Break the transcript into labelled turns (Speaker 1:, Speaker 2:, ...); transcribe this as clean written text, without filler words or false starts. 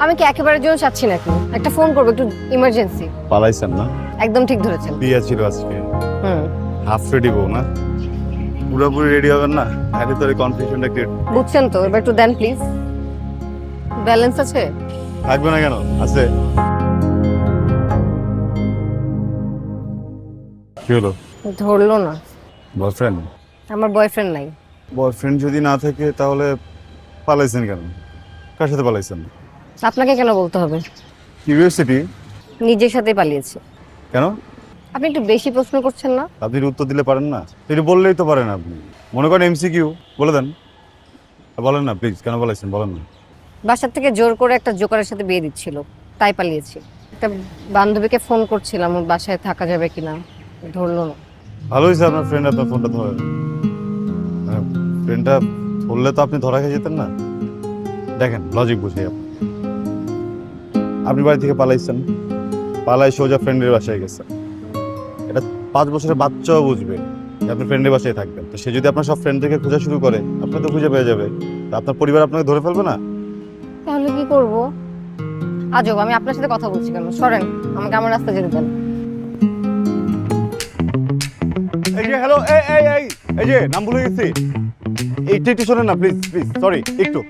Speaker 1: আমি কি একেবারে জন্য চাচ্ছি নাকি? একটা ফোন করবো, একটু ইমার্জেন্সি।
Speaker 2: পালাইছেন না?
Speaker 1: একদম ঠিক ধরেছেন।
Speaker 2: বিয়ে ছিল আজকে,
Speaker 1: হুম,
Speaker 2: হাফ রেডি বউ না? পুরোপুরি রেডি হবেন না? তাহলে তোর কনফিউশনটা ক্রিয়েট
Speaker 1: বুঝছেন তো, এবার একটু দেন প্লিজ। ব্যালেন্স আছে?
Speaker 2: থাকবে না কেন? আছে। কি হলো?
Speaker 1: ধরলো না।
Speaker 2: বয়ফ্রেন্ড?
Speaker 1: আমার বয়ফ্রেন্ড নাই।
Speaker 2: বয়ফ্রেন্ড যদি না থাকে তাহলে পালাইছেন কেন? কার সাথে পালাইছেন?
Speaker 1: আপনাকে কেন বলতে হবে?
Speaker 2: কিউরিওসিটি।
Speaker 1: নিজের সাথে পালিয়েছে।
Speaker 2: কেন?
Speaker 1: আপনি একটু বেশি প্রশ্ন করছেন না?
Speaker 2: আপনি উত্তর দিলে পারেন না? একটু বললেই তো পারেন আপনি। মনে করেন এমসিকিউ বলে দেন। বলেন না প্লিজ, কেন পালাইছেন বলেন না।
Speaker 1: বাসার থেকে জোর করে একটা জোকারের সাথে বিয়ে দিচ্ছিল, তাই পালিয়েছি। একটা বান্ধবীকে ফোন করছিলাম ওর বাসায় থাকা যাবে কিনা, ধরলো না।
Speaker 2: ভালো হয়েছে আপনার ফ্রেন্ড আপনার ফোনটা ধরেন। ফ্রেন্ডটা ধরলে তো আপনি ধরা খেয়ে যেতেন না। দেখেন লজিক বুঝে আপনি বাড়ি থেকে পালাইছেন, পালাই সোজা ফ্রেন্ডের বাসায় গেছেন। এটা 5 বছরের বাচ্চাও বুঝবে যে আপনি ফ্রেন্ডের বাসায় থাকবেন। তো সে যদি আপনার সব ফ্রেন্ডদেরকে খোঁজা শুরু করে, আপনি তো খুঁজে পেয়ে যাবে। তো আপনার পরিবার আপনাকে ধরে ফেলবে না?
Speaker 1: তাহলে কি করব? আজব, আমি আপনার সাথে কথা বলছি কেন? সরেন, আমাকে আমার রাস্তা যেতে দেন।
Speaker 2: এই যে হ্যালো, এই এই এই এই যে নাম ভুলে গেছি। এইটা একটু শোনেন না প্লিজ প্লিজ, সরি একটু।